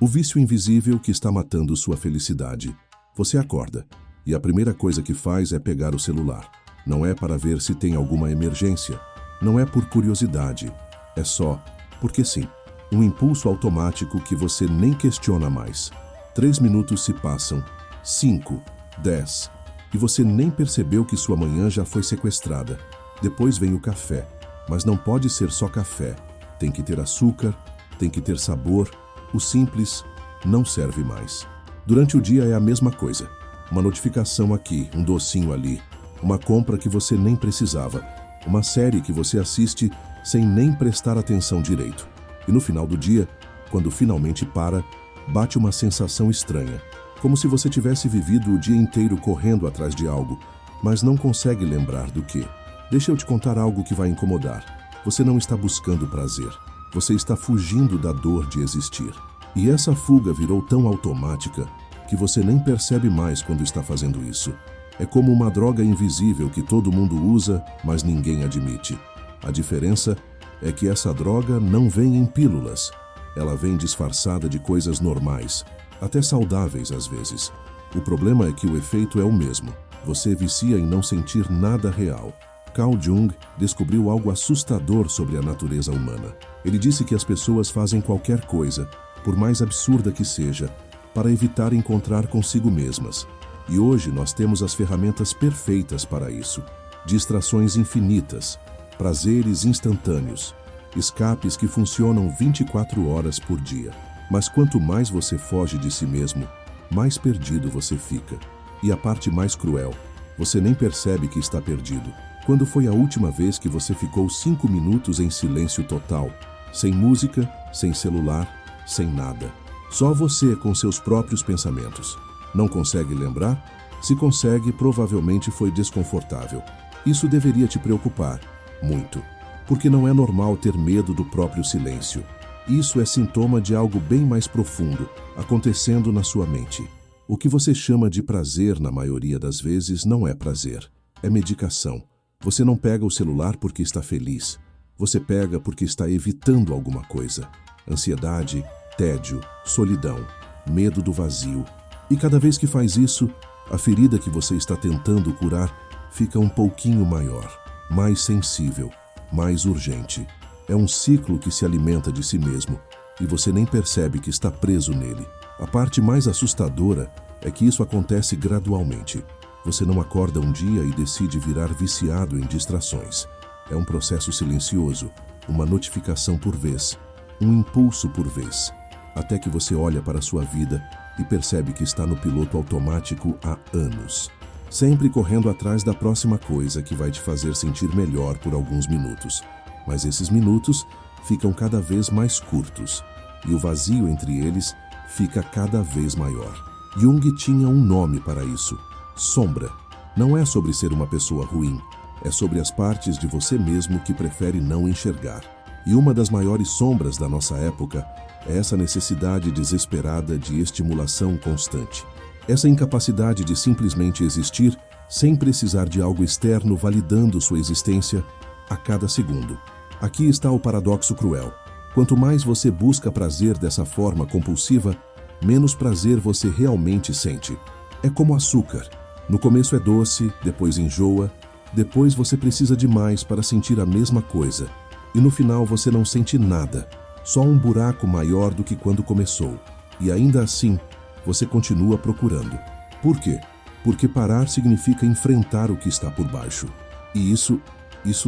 O vício invisível que está matando sua felicidade. Você acorda e a primeira coisa que faz é pegar o celular. Não é para ver se tem alguma emergência. Não é por curiosidade. É só porque sim. Um impulso automático que você nem questiona mais. 3 minutos se passam. 5, 10. E você nem percebeu que sua manhã já foi sequestrada. Depois vem o café. Mas não pode ser só café. Tem que ter açúcar, tem que ter sabor. O simples não serve mais. Durante o dia é a mesma coisa. Uma notificação aqui, um docinho ali. Uma compra que você nem precisava. Uma série que você assiste sem nem prestar atenção direito. E no final do dia, quando finalmente para, bate uma sensação estranha. Como se você tivesse vivido o dia inteiro correndo atrás de algo, mas não consegue lembrar do que. Deixa eu te contar algo que vai incomodar. Você não está buscando prazer. Você está fugindo da dor de existir. E essa fuga virou tão automática que você nem percebe mais quando está fazendo isso. É como uma droga invisível que todo mundo usa, mas ninguém admite. A diferença é que essa droga não vem em pílulas. Ela vem disfarçada de coisas normais, até saudáveis às vezes. O problema é que o efeito é o mesmo. Você vicia em não sentir nada real. Carl Jung descobriu algo assustador sobre a natureza humana. Ele disse que as pessoas fazem qualquer coisa, por mais absurda que seja, para evitar encontrar consigo mesmas. E hoje nós temos as ferramentas perfeitas para isso. Distrações infinitas, prazeres instantâneos, escapes que funcionam 24 horas por dia. Mas quanto mais você foge de si mesmo, mais perdido você fica. E a parte mais cruel, você nem percebe que está perdido. Quando foi a última vez que você ficou 5 minutos em silêncio total, sem música, sem celular, sem nada? Só você com seus próprios pensamentos. Não consegue lembrar? Se consegue, provavelmente foi desconfortável. Isso deveria te preocupar, muito. Porque não é normal ter medo do próprio silêncio. Isso é sintoma de algo bem mais profundo, acontecendo na sua mente. O que você chama de prazer, na maioria das vezes, não é prazer. É medicação. Você não pega o celular porque está feliz. Você pega porque está evitando alguma coisa. Ansiedade, tédio, solidão, medo do vazio. E cada vez que faz isso, a ferida que você está tentando curar fica um pouquinho maior, mais sensível, mais urgente. É um ciclo que se alimenta de si mesmo e você nem percebe que está preso nele. A parte mais assustadora é que isso acontece gradualmente. Você não acorda um dia e decide virar viciado em distrações. É um processo silencioso, uma notificação por vez, um impulso por vez, até que você olha para a sua vida e percebe que está no piloto automático há anos, sempre correndo atrás da próxima coisa que vai te fazer sentir melhor por alguns minutos. Mas esses minutos ficam cada vez mais curtos e o vazio entre eles fica cada vez maior. Jung tinha um nome para isso: sombra. Não é sobre ser uma pessoa ruim, é sobre as partes de você mesmo que prefere não enxergar. E uma das maiores sombras da nossa época é essa necessidade desesperada de estimulação constante. Essa incapacidade de simplesmente existir sem precisar de algo externo validando sua existência a cada segundo. Aqui está o paradoxo cruel. Quanto mais você busca prazer dessa forma compulsiva, menos prazer você realmente sente. É como açúcar. No começo é doce, depois enjoa, depois você precisa de mais para sentir a mesma coisa. E no final você não sente nada, só um buraco maior do que quando começou. E ainda assim, você continua procurando. Por quê? Porque parar significa enfrentar o que está por baixo. E isso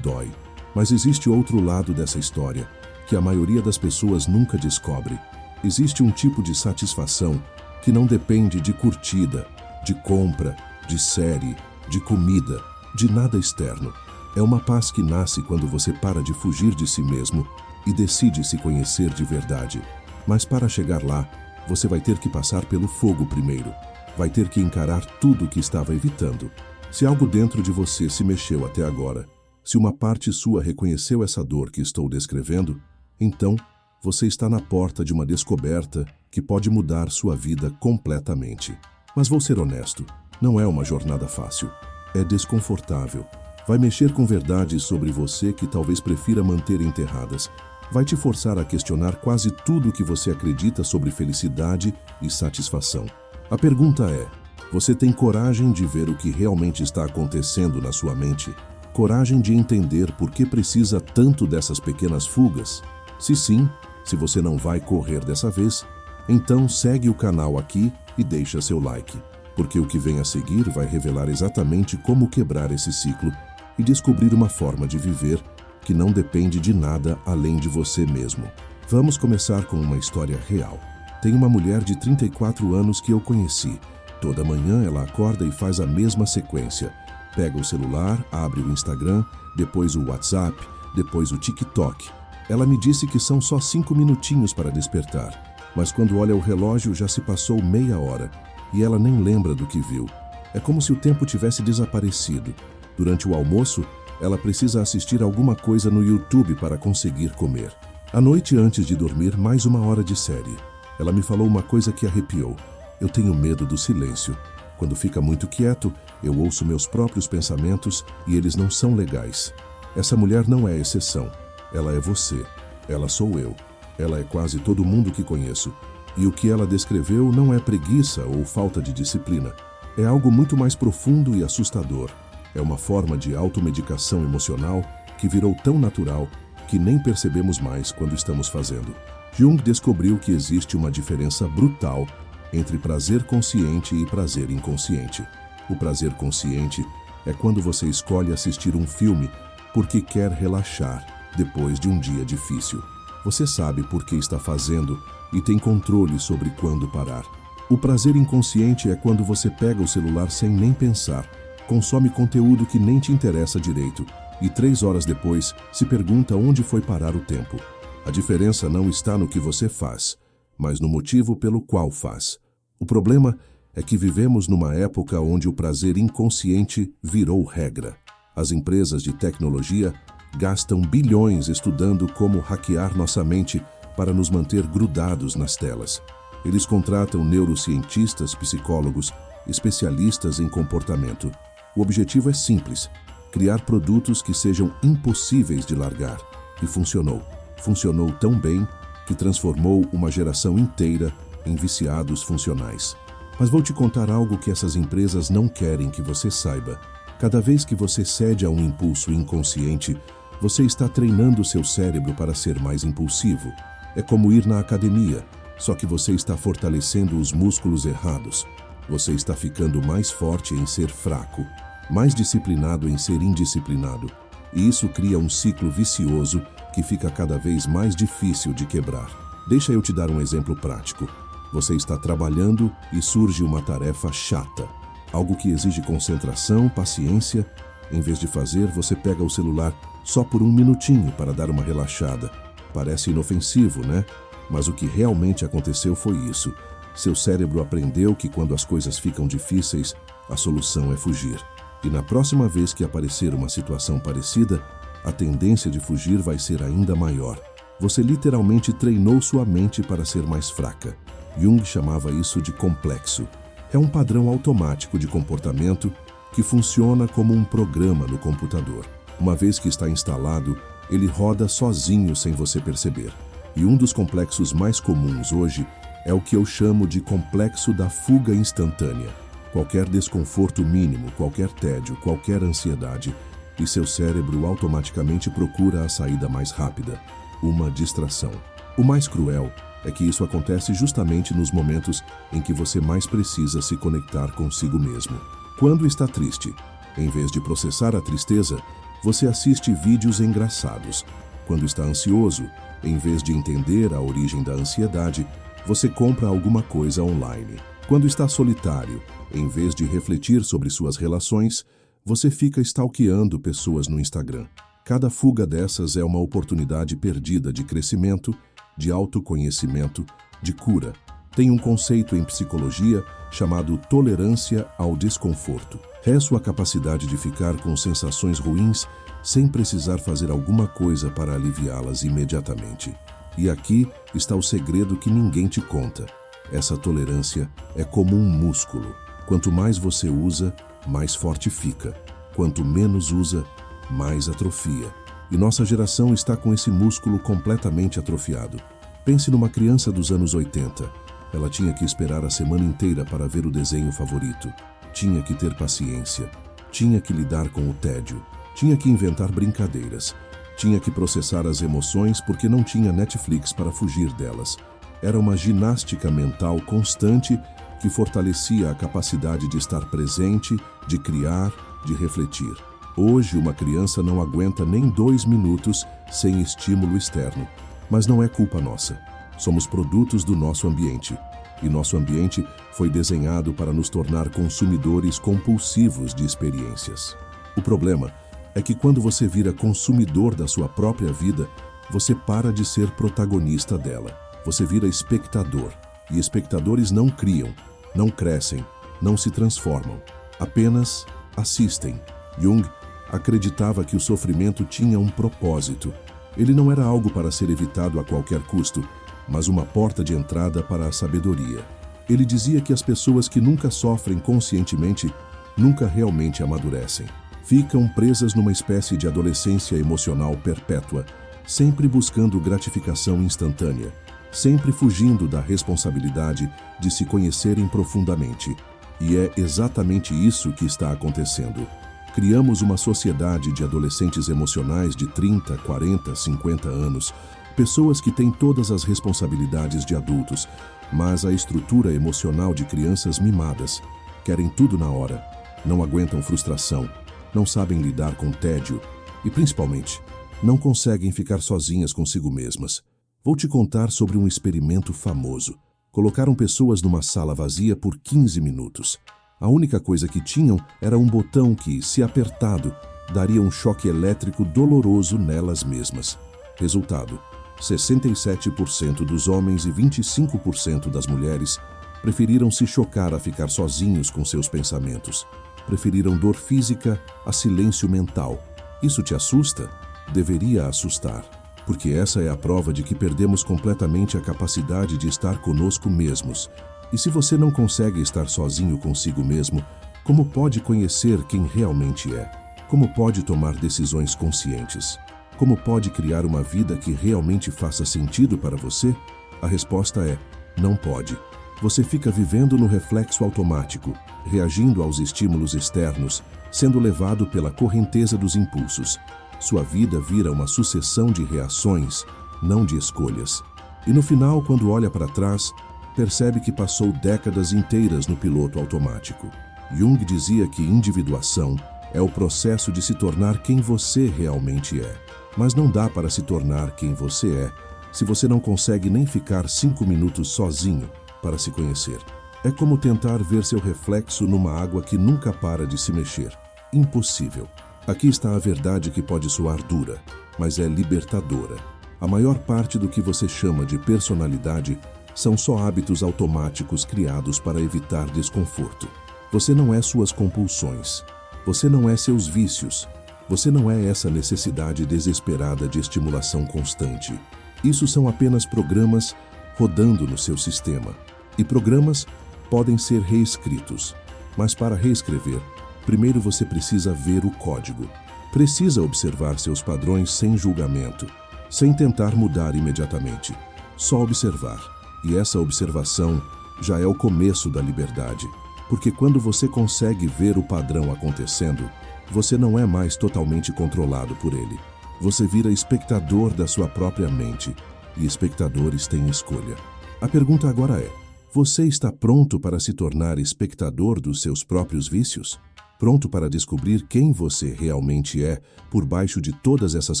dói. Mas existe outro lado dessa história, que a maioria das pessoas nunca descobre. Existe um tipo de satisfação que não depende de curtida, de compra, de série, de comida, de nada externo. É uma paz que nasce quando você para de fugir de si mesmo e decide se conhecer de verdade. Mas para chegar lá, você vai ter que passar pelo fogo primeiro. Vai ter que encarar tudo o que estava evitando. Se algo dentro de você se mexeu até agora, se uma parte sua reconheceu essa dor que estou descrevendo, então você está na porta de uma descoberta que pode mudar sua vida completamente. Mas vou ser honesto, não é uma jornada fácil. É desconfortável. Vai mexer com verdades sobre você que talvez prefira manter enterradas. Vai te forçar a questionar quase tudo o que você acredita sobre felicidade e satisfação. A pergunta é: você tem coragem de ver o que realmente está acontecendo na sua mente? Coragem de entender por que precisa tanto dessas pequenas fugas? Se sim, se você não vai correr dessa vez, então segue o canal aqui e deixa seu like, porque o que vem a seguir vai revelar exatamente como quebrar esse ciclo e descobrir uma forma de viver que não depende de nada além de você mesmo. Vamos começar com uma história real. Tem uma mulher de 34 anos que eu conheci. Toda manhã ela acorda e faz a mesma sequência. Pega o celular, abre o Instagram, depois o WhatsApp, depois o TikTok. Ela me disse que são só 5 minutinhos para despertar, mas quando olha o relógio já se passou meia hora e ela nem lembra do que viu. É como se o tempo tivesse desaparecido. Durante o almoço, ela precisa assistir alguma coisa no YouTube para conseguir comer. À noite, antes de dormir, mais uma hora de série. Ela me falou uma coisa que arrepiou. Eu tenho medo do silêncio. Quando fica muito quieto, eu ouço meus próprios pensamentos e eles não são legais. Essa mulher não é exceção. Ela é você. Ela sou eu. Ela é quase todo mundo que conheço. E o que ela descreveu não é preguiça ou falta de disciplina. É algo muito mais profundo e assustador. É uma forma de automedicação emocional que virou tão natural que nem percebemos mais quando estamos fazendo. Jung descobriu que existe uma diferença brutal entre prazer consciente e prazer inconsciente. O prazer consciente é quando você escolhe assistir um filme porque quer relaxar depois de um dia difícil. Você sabe por que está fazendo e tem controle sobre quando parar. O prazer inconsciente é quando você pega o celular sem nem pensar, consome conteúdo que nem te interessa direito e 3 horas depois se pergunta onde foi parar o tempo. A diferença não está no que você faz, mas no motivo pelo qual faz. O problema é que vivemos numa época onde o prazer inconsciente virou regra. As empresas de tecnologia gastam bilhões estudando como hackear nossa mente para nos manter grudados nas telas. Eles contratam neurocientistas, psicólogos, especialistas em comportamento. O objetivo é simples: criar produtos que sejam impossíveis de largar. E funcionou. Funcionou tão bem que transformou uma geração inteira em viciados funcionais. Mas vou te contar algo que essas empresas não querem que você saiba. Cada vez que você cede a um impulso inconsciente, você está treinando seu cérebro para ser mais impulsivo. É como ir na academia, só que você está fortalecendo os músculos errados. Você está ficando mais forte em ser fraco, mais disciplinado em ser indisciplinado. E isso cria um ciclo vicioso que fica cada vez mais difícil de quebrar. Deixa eu te dar um exemplo prático. Você está trabalhando e surge uma tarefa chata, algo que exige concentração, paciência. Em vez de fazer, você pega o celular só por 1 minutinho para dar uma relaxada. Parece inofensivo, né? Mas o que realmente aconteceu foi isso. Seu cérebro aprendeu que quando as coisas ficam difíceis, a solução é fugir. E na próxima vez que aparecer uma situação parecida, a tendência de fugir vai ser ainda maior. Você literalmente treinou sua mente para ser mais fraca. Jung chamava isso de complexo. É um padrão automático de comportamento que funciona como um programa no computador. Uma vez que está instalado, ele roda sozinho sem você perceber. E um dos complexos mais comuns hoje é o que eu chamo de complexo da fuga instantânea. Qualquer desconforto mínimo, qualquer tédio, qualquer ansiedade, e seu cérebro automaticamente procura a saída mais rápida, uma distração. O mais cruel é que isso acontece justamente nos momentos em que você mais precisa se conectar consigo mesmo. Quando está triste, em vez de processar a tristeza, você assiste vídeos engraçados. Quando está ansioso, em vez de entender a origem da ansiedade, você compra alguma coisa online. Quando está solitário, em vez de refletir sobre suas relações, você fica stalkeando pessoas no Instagram. Cada fuga dessas é uma oportunidade perdida de crescimento, de autoconhecimento, de cura. Tem um conceito em psicologia chamado tolerância ao desconforto. É sua capacidade de ficar com sensações ruins sem precisar fazer alguma coisa para aliviá-las imediatamente. E aqui está o segredo que ninguém te conta. Essa tolerância é como um músculo. Quanto mais você usa, mais forte fica. Quanto menos usa, mais atrofia. E nossa geração está com esse músculo completamente atrofiado. Pense numa criança dos anos 80. Ela tinha que esperar a semana inteira para ver o desenho favorito. Tinha que ter paciência. Tinha que lidar com o tédio. Tinha que inventar brincadeiras. Tinha que processar as emoções porque não tinha Netflix para fugir delas. Era uma ginástica mental constante que fortalecia a capacidade de estar presente, de criar, de refletir. Hoje, uma criança não aguenta nem 2 minutos sem estímulo externo. Mas não é culpa nossa. Somos produtos do nosso ambiente. E nosso ambiente foi desenhado para nos tornar consumidores compulsivos de experiências. O problema é que quando você vira consumidor da sua própria vida, você para de ser protagonista dela. Você vira espectador. E espectadores não criam, não crescem, não se transformam. Apenas assistem. Jung acreditava que o sofrimento tinha um propósito. Ele não era algo para ser evitado a qualquer custo, mas uma porta de entrada para a sabedoria. Ele dizia que as pessoas que nunca sofrem conscientemente nunca realmente amadurecem. Ficam presas numa espécie de adolescência emocional perpétua, sempre buscando gratificação instantânea, sempre fugindo da responsabilidade de se conhecerem profundamente. E é exatamente isso que está acontecendo. Criamos uma sociedade de adolescentes emocionais de 30, 40, 50 anos, pessoas que têm todas as responsabilidades de adultos, mas a estrutura emocional de crianças mimadas. Querem tudo na hora, não aguentam frustração, não sabem lidar com tédio e, principalmente, não conseguem ficar sozinhas consigo mesmas. Vou te contar sobre um experimento famoso. Colocaram pessoas numa sala vazia por 15 minutos. A única coisa que tinham era um botão que, se apertado, daria um choque elétrico doloroso nelas mesmas. Resultado: 67% dos homens e 25% das mulheres preferiram se chocar a ficar sozinhos com seus pensamentos. Preferiram dor física a silêncio mental. Isso te assusta? Deveria assustar, porque essa é a prova de que perdemos completamente a capacidade de estar conosco mesmos. E se você não consegue estar sozinho consigo mesmo, como pode conhecer quem realmente é? Como pode tomar decisões conscientes? Como pode criar uma vida que realmente faça sentido para você? A resposta é: não pode. Você fica vivendo no reflexo automático, reagindo aos estímulos externos, sendo levado pela correnteza dos impulsos. Sua vida vira uma sucessão de reações, não de escolhas. E no final, quando olha para trás, percebe que passou décadas inteiras no piloto automático. Jung dizia que individuação é o processo de se tornar quem você realmente é. Mas não dá para se tornar quem você é se você não consegue nem ficar 5 minutos sozinho para se conhecer. É como tentar ver seu reflexo numa água que nunca para de se mexer. Impossível. Aqui está a verdade que pode soar dura, mas é libertadora. A maior parte do que você chama de personalidade são só hábitos automáticos criados para evitar desconforto. Você não é suas compulsões. Você não é seus vícios. Você não é essa necessidade desesperada de estimulação constante. Isso são apenas programas rodando no seu sistema. E programas podem ser reescritos. Mas para reescrever, primeiro você precisa ver o código. Precisa observar seus padrões sem julgamento, sem tentar mudar imediatamente. Só observar. E essa observação já é o começo da liberdade. Porque quando você consegue ver o padrão acontecendo, você não é mais totalmente controlado por ele. Você vira espectador da sua própria mente. E espectadores têm escolha. A pergunta agora é: você está pronto para se tornar espectador dos seus próprios vícios? Pronto para descobrir quem você realmente é por baixo de todas essas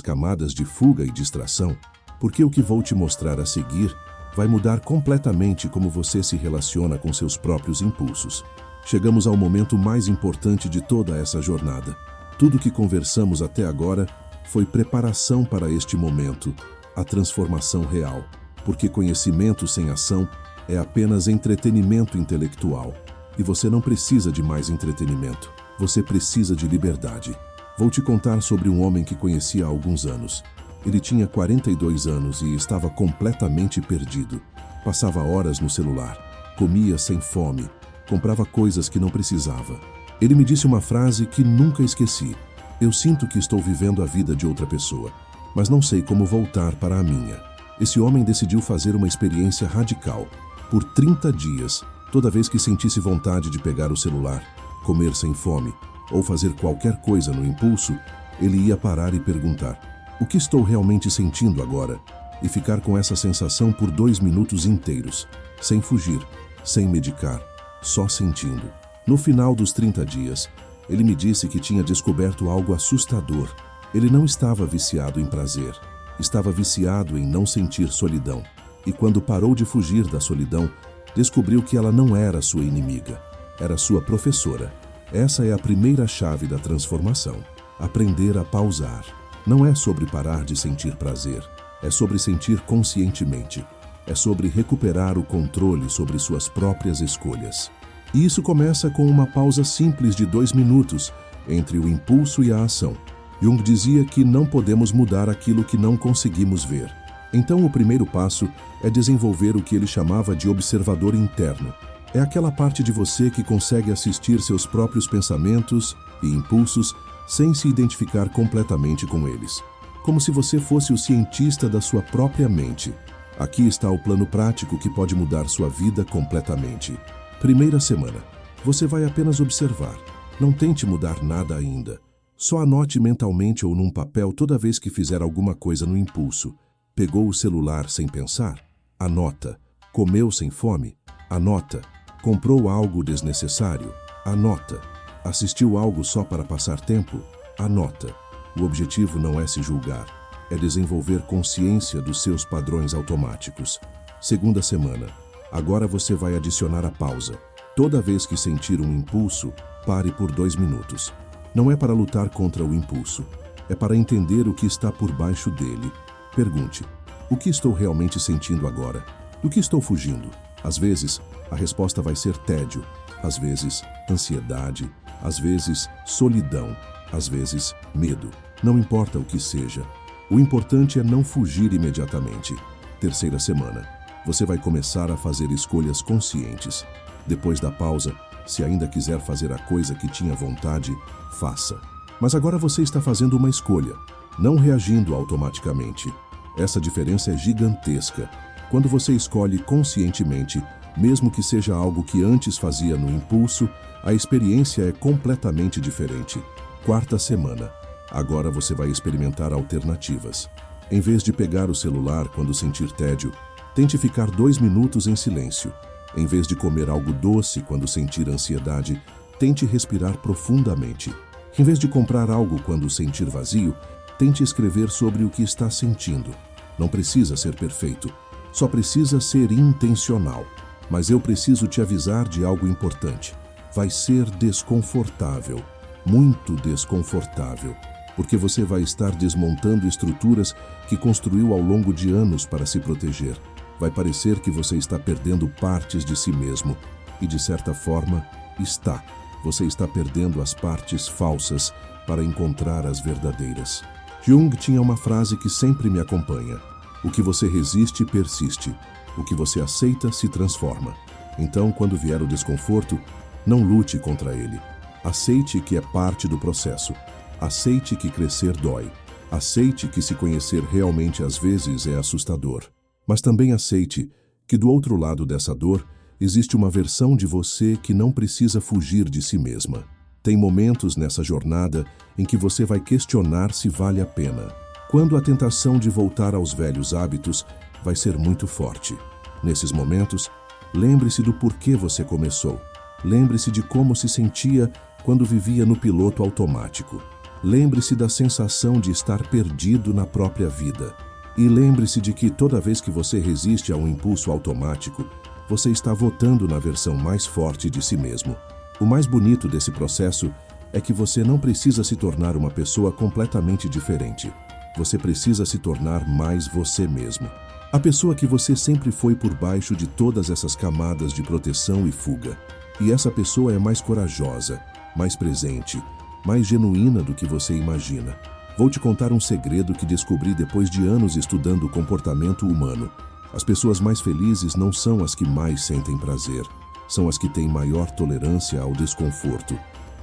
camadas de fuga e distração? Porque o que vou te mostrar a seguir vai mudar completamente como você se relaciona com seus próprios impulsos. Chegamos ao momento mais importante de toda essa jornada. Tudo que conversamos até agora foi preparação para este momento, a transformação real. Porque conhecimento sem ação é apenas entretenimento intelectual. E você não precisa de mais entretenimento. Você precisa de liberdade. Vou te contar sobre um homem que conheci há alguns anos. Ele tinha 42 anos e estava completamente perdido. Passava horas no celular, comia sem fome, comprava coisas que não precisava. Ele me disse uma frase que nunca esqueci. Eu sinto que estou vivendo a vida de outra pessoa, mas não sei como voltar para a minha. Esse homem decidiu fazer uma experiência radical. Por 30 dias, toda vez que sentisse vontade de pegar o celular, comer sem fome ou fazer qualquer coisa no impulso, ele ia parar e perguntar: o que estou realmente sentindo agora? E ficar com essa sensação por 2 minutos inteiros, sem fugir, sem medicar, só sentindo. No final dos 30 dias, ele me disse que tinha descoberto algo assustador. Ele não estava viciado em prazer, estava viciado em não sentir solidão. E quando parou de fugir da solidão, descobriu que ela não era sua inimiga, era sua professora. Essa é a primeira chave da transformação. Aprender a pausar. Não é sobre parar de sentir prazer, é sobre sentir conscientemente. É sobre recuperar o controle sobre suas próprias escolhas. E isso começa com uma pausa simples de 2 minutos entre o impulso e a ação. Jung dizia que não podemos mudar aquilo que não conseguimos ver. Então o primeiro passo é desenvolver o que ele chamava de observador interno. É aquela parte de você que consegue assistir seus próprios pensamentos e impulsos sem se identificar completamente com eles. Como se você fosse o cientista da sua própria mente. Aqui está o plano prático que pode mudar sua vida completamente. Primeira semana. Você vai apenas observar. Não tente mudar nada ainda. Só anote mentalmente ou num papel toda vez que fizer alguma coisa no impulso. Pegou o celular sem pensar? Anota. Comeu sem fome? Anota. Comprou algo desnecessário? Anota. Assistiu algo só para passar tempo? Anota. O objetivo não é se julgar, é desenvolver consciência dos seus padrões automáticos. Segunda semana. Agora você vai adicionar a pausa. Toda vez que sentir um impulso, pare por 2 minutos. Não é para lutar contra o impulso, é para entender o que está por baixo dele. Pergunte: o que estou realmente sentindo agora? Do que estou fugindo? Às vezes, a resposta vai ser tédio, às vezes, ansiedade, às vezes, solidão, às vezes, medo. Não importa o que seja. O importante é não fugir imediatamente. Terceira semana. Você vai começar a fazer escolhas conscientes. Depois da pausa, se ainda quiser fazer a coisa que tinha vontade, faça. Mas agora você está fazendo uma escolha, não reagindo automaticamente. Essa diferença é gigantesca. Quando você escolhe conscientemente, mesmo que seja algo que antes fazia no impulso, a experiência é completamente diferente. Quarta semana. Agora você vai experimentar alternativas. Em vez de pegar o celular quando sentir tédio, tente ficar 2 minutos em silêncio. Em vez de comer algo doce quando sentir ansiedade, tente respirar profundamente. Em vez de comprar algo quando sentir vazio, tente escrever sobre o que está sentindo. Não precisa ser perfeito, só precisa ser intencional. Mas eu preciso te avisar de algo importante. Vai ser desconfortável, muito desconfortável, porque você vai estar desmontando estruturas que construiu ao longo de anos para se proteger. Vai parecer que você está perdendo partes de si mesmo, e de certa forma, está. Você está perdendo as partes falsas para encontrar as verdadeiras. Jung tinha uma frase que sempre me acompanha: o que você resiste, persiste. O que você aceita, se transforma. Então, quando vier o desconforto, não lute contra ele. Aceite que é parte do processo. Aceite que crescer dói. Aceite que se conhecer realmente às vezes é assustador. Mas também aceite que do outro lado dessa dor existe uma versão de você que não precisa fugir de si mesma. Tem momentos nessa jornada em que você vai questionar se vale a pena. Quando a tentação de voltar aos velhos hábitos vai ser muito forte. Nesses momentos, lembre-se do porquê você começou. Lembre-se de como se sentia quando vivia no piloto automático. Lembre-se da sensação de estar perdido na própria vida. E lembre-se de que toda vez que você resiste a um impulso automático, você está votando na versão mais forte de si mesmo. O mais bonito desse processo é que você não precisa se tornar uma pessoa completamente diferente. Você precisa se tornar mais você mesmo. A pessoa que você sempre foi por baixo de todas essas camadas de proteção e fuga. E essa pessoa é mais corajosa, mais presente, mais genuína do que você imagina. Vou te contar um segredo que descobri depois de anos estudando o comportamento humano. As pessoas mais felizes não são as que mais sentem prazer, são as que têm maior tolerância ao desconforto.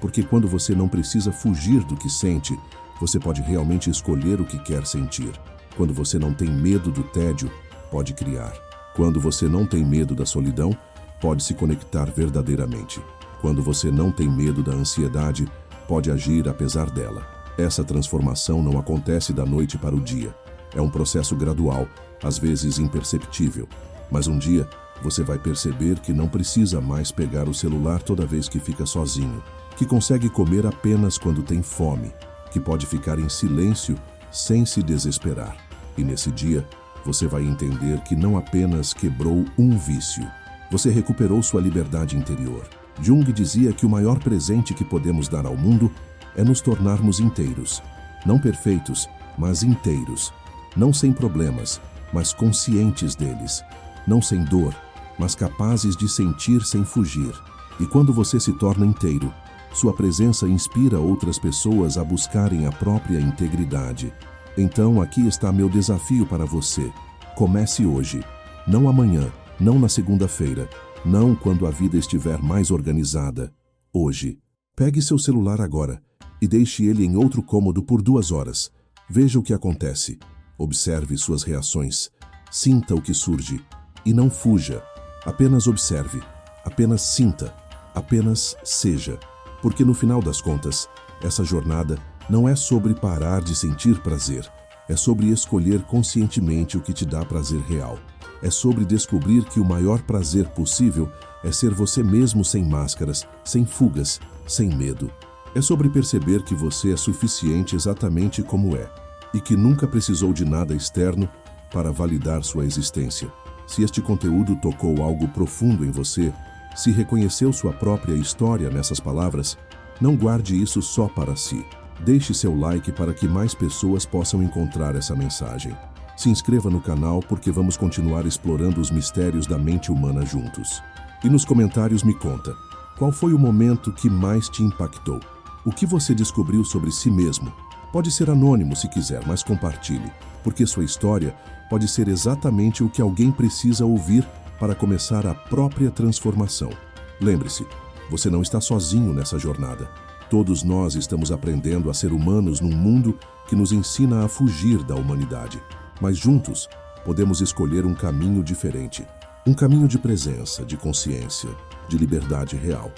Porque quando você não precisa fugir do que sente, você pode realmente escolher o que quer sentir. Quando você não tem medo do tédio, pode criar. Quando você não tem medo da solidão, pode se conectar verdadeiramente. Quando você não tem medo da ansiedade, pode agir apesar dela. Essa transformação não acontece da noite para o dia. É um processo gradual, às vezes imperceptível. Mas um dia, você vai perceber que não precisa mais pegar o celular toda vez que fica sozinho, que consegue comer apenas quando tem fome, que pode ficar em silêncio sem se desesperar. E nesse dia, você vai entender que não apenas quebrou um vício, você recuperou sua liberdade interior. Jung dizia que o maior presente que podemos dar ao mundo é nos tornarmos inteiros. Não perfeitos, mas inteiros. Não sem problemas, mas conscientes deles. Não sem dor, mas capazes de sentir sem fugir. E quando você se torna inteiro, sua presença inspira outras pessoas a buscarem a própria integridade. Então, aqui está meu desafio para você. Comece hoje. Não amanhã, não na segunda-feira, não quando a vida estiver mais organizada. Hoje. Pegue seu celular agora e deixe ele em outro cômodo por 2 horas. Veja o que acontece. Observe suas reações. Sinta o que surge. E não fuja. Apenas observe. Apenas sinta. Apenas seja. Porque no final das contas, essa jornada não é sobre parar de sentir prazer. É sobre escolher conscientemente o que te dá prazer real. É sobre descobrir que o maior prazer possível é ser você mesmo sem máscaras, sem fugas, sem medo. É sobre perceber que você é suficiente exatamente como é e que nunca precisou de nada externo para validar sua existência. Se este conteúdo tocou algo profundo em você, se reconheceu sua própria história nessas palavras, não guarde isso só para si. Deixe seu like para que mais pessoas possam encontrar essa mensagem. Se inscreva no canal porque vamos continuar explorando os mistérios da mente humana juntos. E nos comentários me conta, qual foi o momento que mais te impactou? O que você descobriu sobre si mesmo? Pode ser anônimo se quiser, mas compartilhe, porque sua história pode ser exatamente o que alguém precisa ouvir para começar a própria transformação. Lembre-se, você não está sozinho nessa jornada. Todos nós estamos aprendendo a ser humanos num mundo que nos ensina a fugir da humanidade. Mas juntos, podemos escolher um caminho diferente. Um caminho de presença, de consciência, de liberdade real.